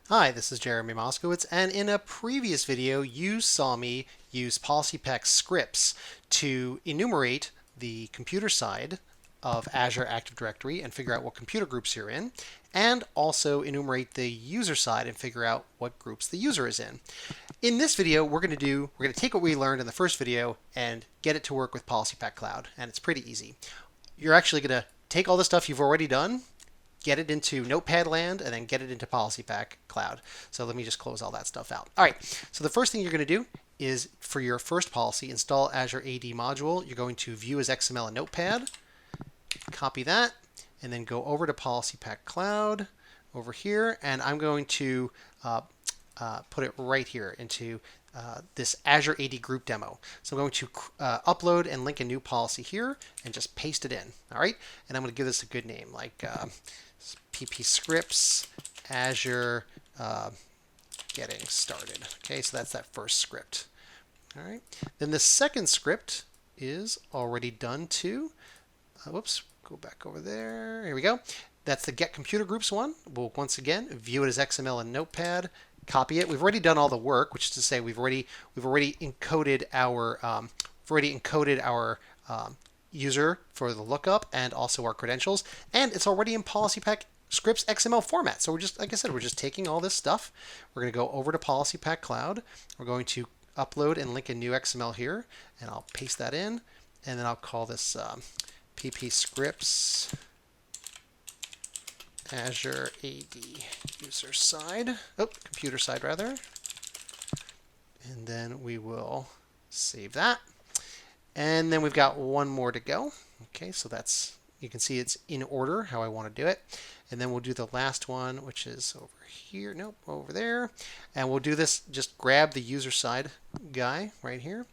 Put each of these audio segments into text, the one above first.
Hi, this is Jeremy Moskowitz, and in a previous video, you saw me use PolicyPak scripts to enumerate the computer side of Azure Active Directory and figure out what computer groups you're in, and also enumerate the user side and figure out what groups the user is in. In this video, we're going to take what we learned in the first video and get it to work with PolicyPak Cloud, and it's pretty easy. You're actually going to take all the stuff you've already done, get it into Notepad land, and then get it into PolicyPak Cloud. So let me just close all that stuff out. All right, so the first thing you're going to do is for your first policy, install Azure AD module. You're going to view as XML in Notepad, copy that, and then go over to PolicyPak Cloud over here, and I'm going to put it right here into this Azure AD group demo. So I'm going to upload and link a new policy here and just paste it in. All right, and I'm going to give this a good name like PP scripts Azure getting started. Okay, so that's that first script. All right, then the second script is already done too. Whoops, go back over there. Here we go. That's the get computer groups one. We'll once again view it as XML in Notepad, copy it. We've already done all the work, which is to say we've already encoded our user for the lookup and also our credentials, and it's already in PolicyPak scripts XML format. So we're just, like I said, we're just taking all this stuff. We're going to go over to PolicyPak Cloud. We're going to upload and link a new XML here, and I'll paste that in, and then I'll call this PP scripts Azure AD user side, computer side rather, and then we will save that. And then we've got one more to go. Okay, so that's, you can see it's in order how I want to do it. And then we'll do the last one, which is over here, nope, over there. And we'll do this, just grab the user side guy right here,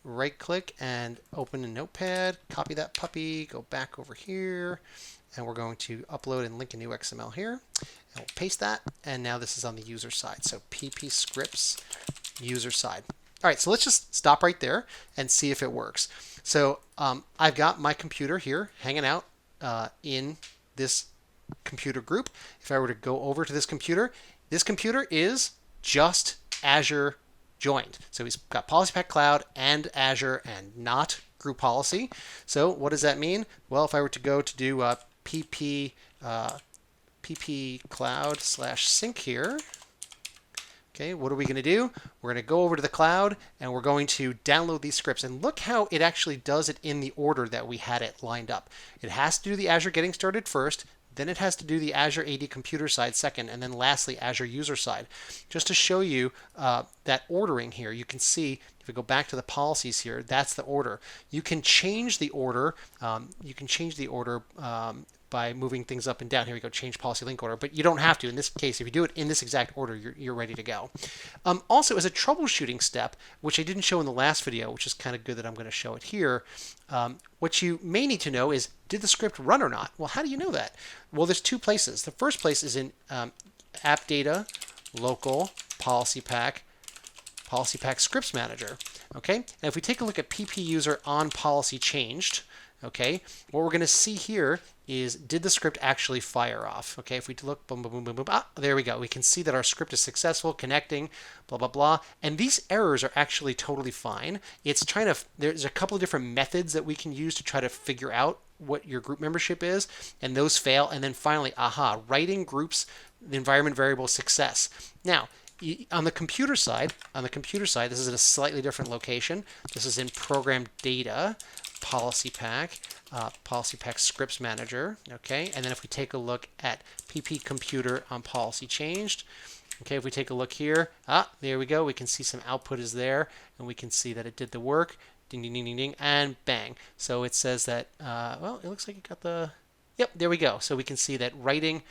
right click and open a notepad, copy that puppy, go back over here, and we're going to upload and link a new XML here, and we'll paste that, and now this is on the user side. So PP scripts user side. All right, so let's just stop right there and see if it works. So I've got my computer here hanging out in this computer group. If I were to go over to this computer is just Azure joined. So he's got PolicyPak Cloud and Azure and not group policy. So what does that mean? Well, if I were to go to do pp cloud /sync here, okay, what are we going to do? We're going to go over to the cloud and we're going to download these scripts. And look how it actually does it in the order that we had it lined up. It has to do the Azure getting started first, then it has to do the Azure AD computer side second, and then lastly Azure user side. Just to show you that ordering here, you can see if we go back to the policies here, that's the order. You can change the order. By moving things up and down. Here we go, change policy link order, but you don't have to. In this case, if you do it in this exact order, you're ready to go. Also, as a troubleshooting step, which I didn't show in the last video, which is kind of good that I'm going to show it here, what you may need to know is, did the script run or not? Well, how do you know that? Well, there's two places. The first place is in app data, local, PolicyPak scripts manager. Okay, and if we take a look at PP user on policy changed, okay, what we're going to see here is, did the script actually fire off? Okay, if we look, boom, boom, boom, boom, boom, there we go. We can see that our script is successful, connecting, blah, blah, blah. And these errors are actually totally fine. It's trying to, there's a couple of different methods that we can use to try to figure out what your group membership is, and those fail. And then finally, writing groups, the environment variable success. Now, on the computer side, this is in a slightly different location. This is in program data, PolicyPak scripts manager. Okay, and then if we take a look at PP computer on policy changed, okay, if we take a look here, there we go. We can see some output is there, and we can see that it did the work. Ding, ding, ding, ding, ding, and bang. So it says that, well, it looks like it got the, yep, there we go. So we can see that writing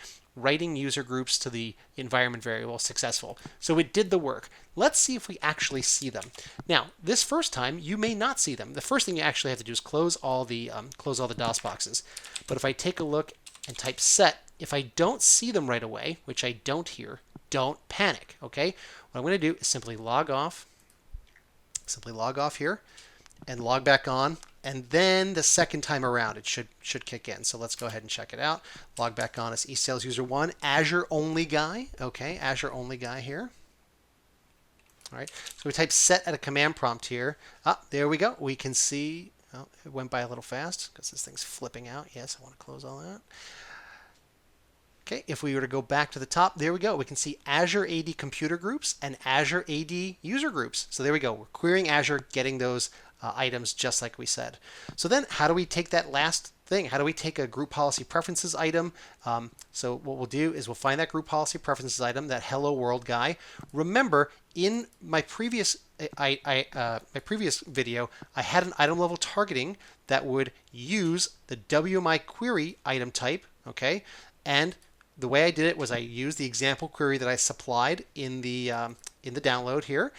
user groups to the environment variable successful. So it did the work. Let's see if we actually see them. Now, this first time, you may not see them. The first thing you actually have to do is close all the DOS boxes. But if I take a look and type set, if I don't see them right away, which I don't here, don't panic, okay? What I'm going to do is simply log off here and log back on and then the second time around it should kick in. So let's go ahead and check it out. Log back on as eSales User 1, Azure only guy. Okay, Azure only guy here. All right, so we type set at a command prompt here. There we go. We can see, oh, it went by a little fast because this thing's flipping out. Yes, I want to close all that. Okay, if we were to go back to the top, there we go. We can see Azure AD computer groups and Azure AD user groups. So there we go. We're querying Azure, getting those items just like we said. So then how do we take that last thing? How do we take a group policy preferences item? So what we'll do is we'll find that group policy preferences item, that hello world guy. Remember, in my previous video, I had an item level targeting that would use the WMI query item type, okay? And the way I did it was I used the example query that I supplied in the download here.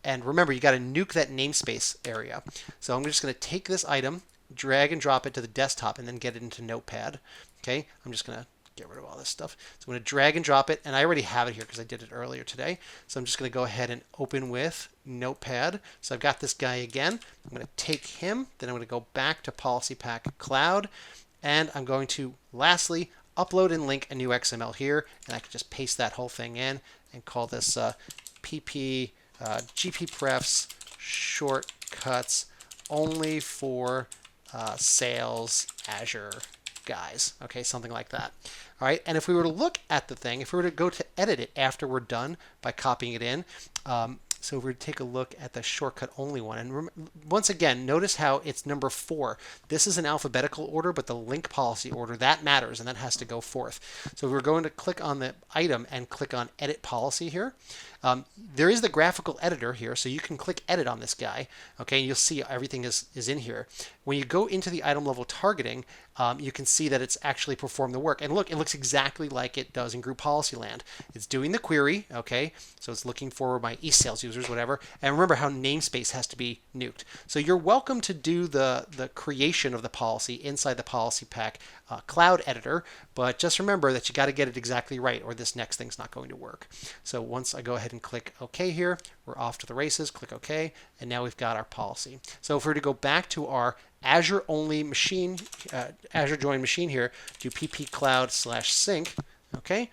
And remember, you got to nuke that namespace area. So I'm just going to take this item, drag and drop it to the desktop, and then get it into Notepad. Okay, I'm just going to get rid of all this stuff. So I'm going to drag and drop it, and I already have it here because I did it earlier today. So I'm just going to go ahead and open with Notepad. So I've got this guy again. I'm going to take him, then I'm going to go back to PolicyPak Cloud, and I'm going to lastly upload and link a new XML here, and I can just paste that whole thing in and call this GPPrefs shortcuts only for sales Azure guys. Okay, something like that. All right, and if we were to look at the thing, if we were to go to edit it after we're done by copying it in, so if we take a look at the shortcut only one, and once again, notice how it's number 4. This is an alphabetical order, but the link policy order, that matters, and that has to go forth. So we're going to click on the item and click on edit policy here. There is the graphical editor here, so you can click edit on this guy, okay, and you'll see everything is in here. When you go into the item level targeting, you can see that it's actually performed the work. And look, it looks exactly like it does in group policy land. It's doing the query, okay, so it's looking for my eSales users, whatever. And remember how namespace has to be nuked. So you're welcome to do the creation of the policy inside the PolicyPak cloud editor, but just remember that you got to get it exactly right, or this next thing's not going to work. So once I go ahead and click OK here, we're off to the races. Click OK, and now we've got our policy. So if we were to go back to our Azure only machine, Azure join machine here, do pp cloud/sync. Okay,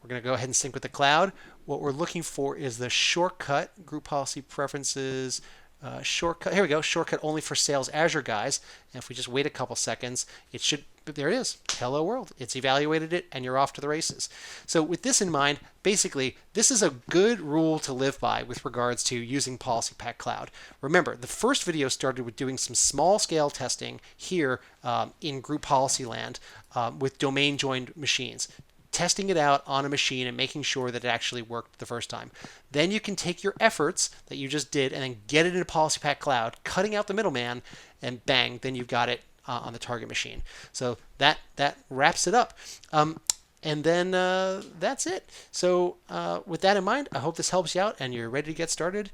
we're going to go ahead and sync with the cloud. What we're looking for is the shortcut group policy preferences shortcut. Here we go, shortcut only for sales Azure guys. And if we just wait a couple seconds, it should, there it is. Hello world. It's evaluated it, and you're off to the races. So with this in mind, basically, this is a good rule to live by with regards to using PolicyPak Cloud. Remember, the first video started with doing some small-scale testing here in group policy land with domain-joined machines, testing it out on a machine and making sure that it actually worked the first time. Then you can take your efforts that you just did and then get it into PolicyPak Cloud, cutting out the middleman, and bang, then you've got it on the target machine. So that wraps it up. And then that's it. So with that in mind, I hope this helps you out and you're ready to get started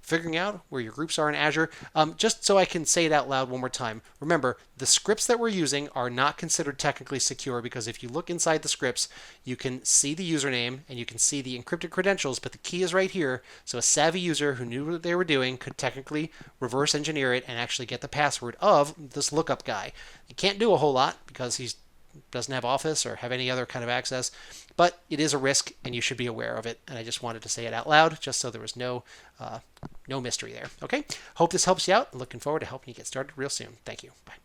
figuring out where your groups are in Azure. Just so I can say it out loud one more time. Remember, the scripts that we're using are not considered technically secure because if you look inside the scripts, you can see the username and you can see the encrypted credentials, but the key is right here. So a savvy user who knew what they were doing could technically reverse engineer it and actually get the password of this lookup guy. He can't do a whole lot because he doesn't have Office or have any other kind of access, but it is a risk and you should be aware of it. And I just wanted to say it out loud just so there was no mystery there. Okay, hope this helps you out. Looking forward to helping you get started real soon. Thank you. Bye.